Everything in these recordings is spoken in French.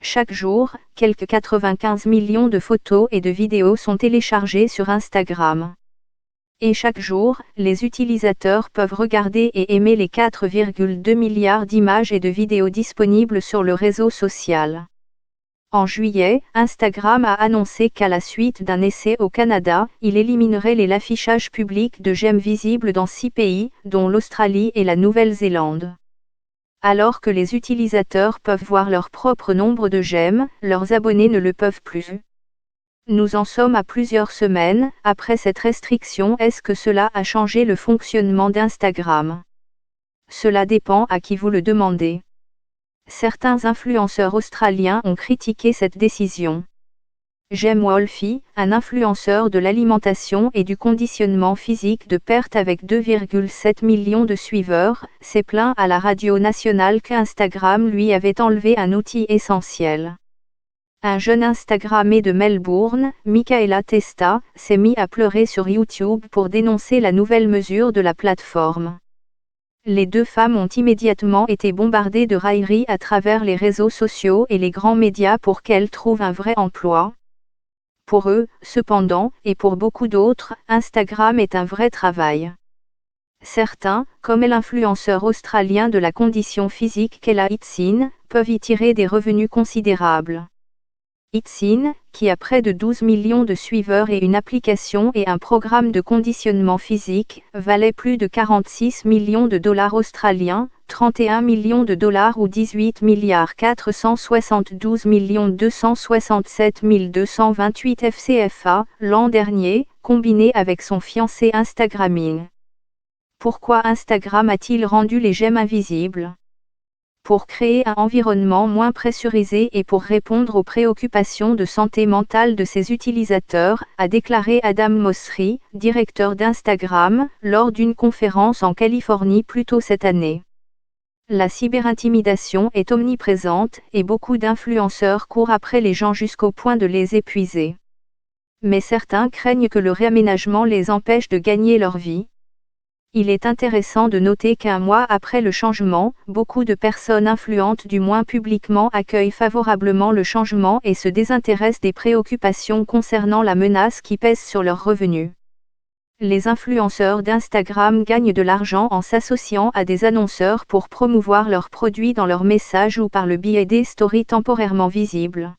Chaque jour, quelques 95 millions de photos et de vidéos sont téléchargées sur Instagram. Et chaque jour, les utilisateurs peuvent regarder et aimer les 4,2 milliards d'images et de vidéos disponibles sur le réseau social. En juillet, Instagram a annoncé qu'à la suite d'un essai au Canada, il éliminerait l'affichage public de j'aime visible dans 6 pays, dont l'Australie et la Nouvelle-Zélande. Alors que les utilisateurs peuvent voir leur propre nombre de j'aime, leurs abonnés ne le peuvent plus. Nous en sommes à plusieurs semaines après cette restriction. Est-ce que cela a changé le fonctionnement d'Instagram? Cela dépend à qui vous le demandez. Certains influenceurs australiens ont critiqué cette décision. Jem Wolfie, un influenceur de l'alimentation et du conditionnement physique de perte avec 2,7 millions de suiveurs, s'est plaint à la radio nationale qu'Instagram lui avait enlevé un outil essentiel. Un jeune Instagrammé de Melbourne, Michaela Testa, s'est mis à pleurer sur YouTube pour dénoncer la nouvelle mesure de la plateforme. Les deux femmes ont immédiatement été bombardées de railleries à travers les réseaux sociaux et les grands médias pour qu'elles trouvent un vrai emploi. Pour eux, cependant, et pour beaucoup d'autres, Instagram est un vrai travail. Certains, comme l'influenceur australien de la condition physique Kela Itsin, peuvent y tirer des revenus considérables. Itsin, qui a près de 12 millions de suiveurs et une application et un programme de conditionnement physique, valait plus de 46 millions de dollars australiens, 31 millions de dollars ou 18 milliards 472 267 228 FCFA, l'an dernier, combiné avec son fiancé Instagramming. Pourquoi Instagram a-t-il rendu les j'aime invisibles? Pour créer un environnement moins pressurisé et pour répondre aux préoccupations de santé mentale de ses utilisateurs, a déclaré Adam Mosseri, directeur d'Instagram, lors d'une conférence en Californie plus tôt cette année. La cyberintimidation est omniprésente et beaucoup d'influenceurs courent après les gens jusqu'au point de les épuiser. Mais certains craignent que le réaménagement les empêche de gagner leur vie. Il est intéressant de noter qu'un mois après le changement, beaucoup de personnes influentes du moins publiquement accueillent favorablement le changement et se désintéressent des préoccupations concernant la menace qui pèse sur leurs revenus. Les influenceurs d'Instagram gagnent de l'argent en s'associant à des annonceurs pour promouvoir leurs produits dans leurs messages ou par le biais des stories temporairement visibles.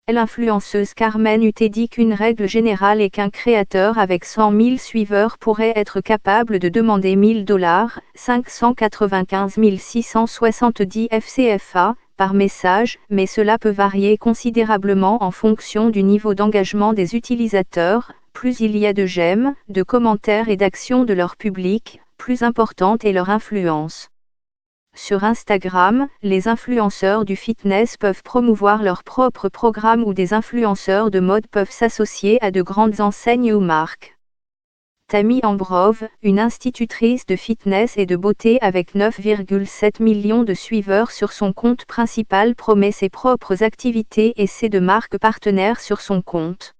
L'influenceuse Carmen Ut dit qu'une règle générale est qu'un créateur avec 100 000 suiveurs pourrait être capable de demander $1 000, 595 670 FCFA, par message, mais cela peut varier considérablement en fonction du niveau d'engagement des utilisateurs. Plus il y a de j'aime, de commentaires et d'actions de leur public, plus importante est leur influence. Sur Instagram, les influenceurs du fitness peuvent promouvoir leur propre programme ou des influenceurs de mode peuvent s'associer à de grandes enseignes ou marques. Tammy Ambrove, une institutrice de fitness et de beauté avec 9,7 millions de suiveurs sur son compte principal, promet ses propres activités et celles de marques partenaires sur son compte.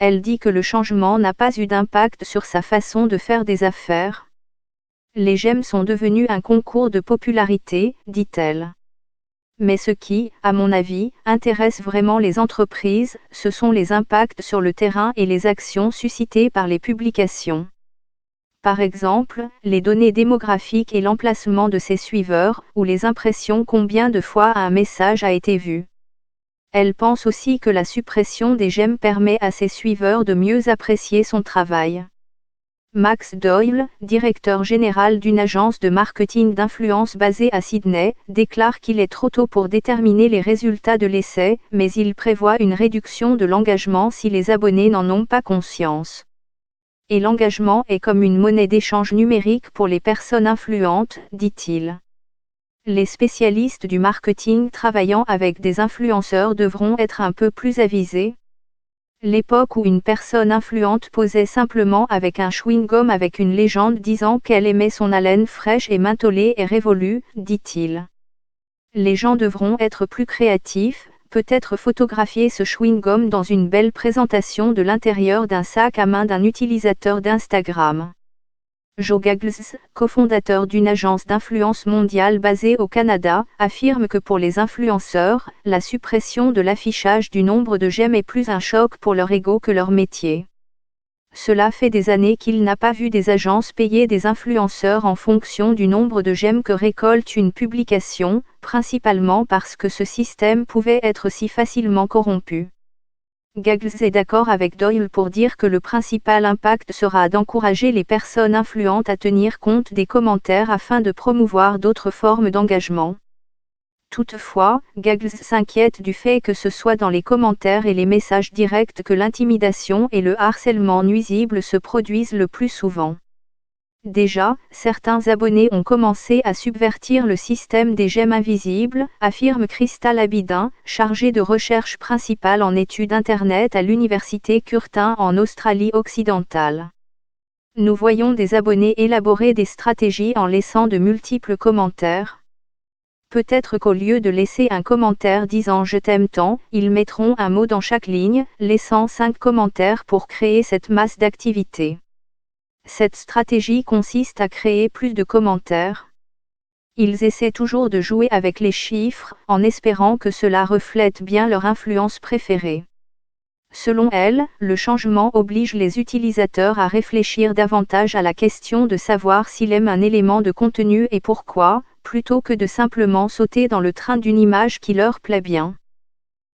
Elle dit que le changement n'a pas eu d'impact sur sa façon de faire des affaires. Les j'aime sont devenus un concours de popularité, dit-elle. Mais ce qui, à mon avis, intéresse vraiment les entreprises, ce sont les impacts sur le terrain et les actions suscitées par les publications. Par exemple, les données démographiques et l'emplacement de ses suiveurs, ou les impressions combien de fois un message a été vu. Elle pense aussi que la suppression des j'aime permet à ses suiveurs de mieux apprécier son travail. Max Doyle, directeur général d'une agence de marketing d'influence basée à Sydney, déclare qu'il est trop tôt pour déterminer les résultats de l'essai, mais il prévoit une réduction de l'engagement si les abonnés n'en ont pas conscience. Et l'engagement est comme une monnaie d'échange numérique pour les personnes influentes, dit-il. Les spécialistes du marketing travaillant avec des influenceurs devront être un peu plus avisés. L'époque où une personne influente posait simplement avec un chewing-gum avec une légende disant qu'elle aimait son haleine fraîche et mentholée est révolue, dit-il. Les gens devront être plus créatifs, peut-être photographier ce chewing-gum dans une belle présentation de l'intérieur d'un sac à main d'un utilisateur d'Instagram. Joe Gaggles, cofondateur d'une agence d'influence mondiale basée au Canada, affirme que pour les influenceurs, la suppression de l'affichage du nombre de j'aime est plus un choc pour leur ego que leur métier. Cela fait des années qu'il n'a pas vu des agences payer des influenceurs en fonction du nombre de j'aime que récolte une publication, principalement parce que ce système pouvait être si facilement corrompu. Gaggles est d'accord avec Doyle pour dire que le principal impact sera d'encourager les personnes influentes à tenir compte des commentaires afin de promouvoir d'autres formes d'engagement. Toutefois, Gaggles s'inquiète du fait que ce soit dans les commentaires et les messages directs que l'intimidation et le harcèlement nuisible se produisent le plus souvent. Déjà, certains abonnés ont commencé à subvertir le système des j'aime invisibles, affirme Crystal Abidin, chargée de recherche principale en études Internet à l'université Curtin en Australie occidentale. Nous voyons des abonnés élaborer des stratégies en laissant de multiples commentaires. Peut-être qu'au lieu de laisser un commentaire disant « je t'aime tant », ils mettront un mot dans chaque ligne, laissant 5 commentaires pour créer cette masse d'activité. Cette stratégie consiste à créer plus de commentaires. Ils essaient toujours de jouer avec les chiffres, en espérant que cela reflète bien leur influence préférée. Selon elle, le changement oblige les utilisateurs à réfléchir davantage à la question de savoir s'ils aiment un élément de contenu et pourquoi, plutôt que de simplement sauter dans le train d'une image qui leur plaît bien.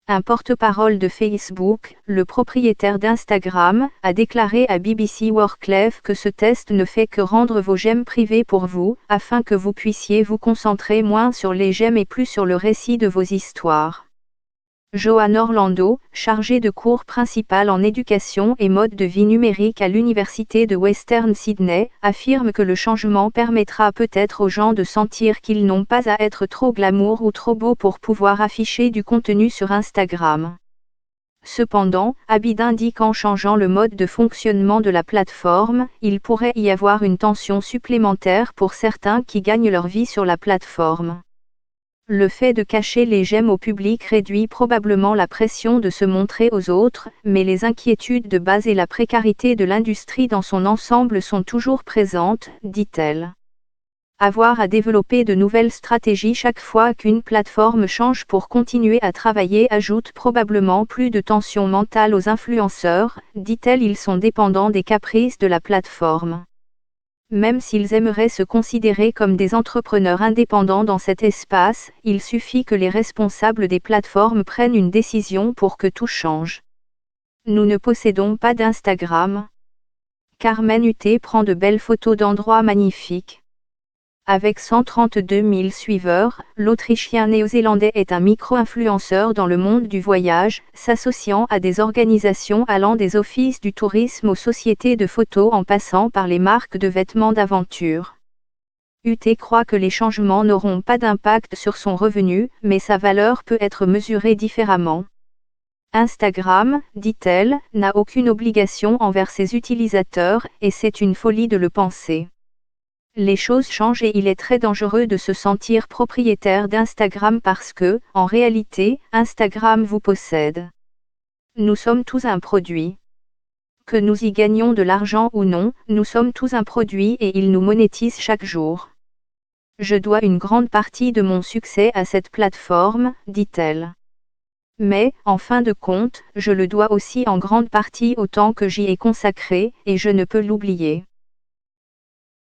Un porte-parole de Facebook, le propriétaire d'Instagram, a déclaré à BBC World Life que ce test ne fait que rendre vos j'aime privés pour vous, afin que vous puissiez vous concentrer moins sur les j'aime et plus sur le récit de vos histoires. Johan Orlando, chargé de cours principal en éducation et mode de vie numérique à l'université de Western Sydney, affirme que le changement permettra peut-être aux gens de sentir qu'ils n'ont pas à être trop glamour ou trop beaux pour pouvoir afficher du contenu sur Instagram. Cependant, Abidin dit qu'en changeant le mode de fonctionnement de la plateforme, il pourrait y avoir une tension supplémentaire pour certains qui gagnent leur vie sur la plateforme. Le fait de cacher les j'aime au public réduit probablement la pression de se montrer aux autres, mais les inquiétudes de base et la précarité de l'industrie dans son ensemble sont toujours présentes, dit-elle. Avoir à développer de nouvelles stratégies chaque fois qu'une plateforme change pour continuer à travailler ajoute probablement plus de tension mentale aux influenceurs, dit-elle. Ils sont dépendants des caprices de la plateforme. Même s'ils aimeraient se considérer comme des entrepreneurs indépendants dans cet espace, il suffit que les responsables des plateformes prennent une décision pour que tout change. Nous ne possédons pas d'Instagram. Carmen UT prend de belles photos d'endroits magnifiques. Avec 132 000 suiveurs, l'Autrichien néo-zélandais est un micro-influenceur dans le monde du voyage, s'associant à des organisations allant des offices du tourisme aux sociétés de photos en passant par les marques de vêtements d'aventure. UT croit que les changements n'auront pas d'impact sur son revenu, mais sa valeur peut être mesurée différemment. Instagram, dit-elle, n'a aucune obligation envers ses utilisateurs, et c'est une folie de le penser. Les choses changent et il est très dangereux de se sentir propriétaire d'Instagram parce que, en réalité, Instagram vous possède. Nous sommes tous un produit. Que nous y gagnions de l'argent ou non, nous sommes tous un produit et il nous monétise chaque jour. Je dois une grande partie de mon succès à cette plateforme, dit-elle. Mais, en fin de compte, je le dois aussi en grande partie au temps que j'y ai consacré, et je ne peux l'oublier.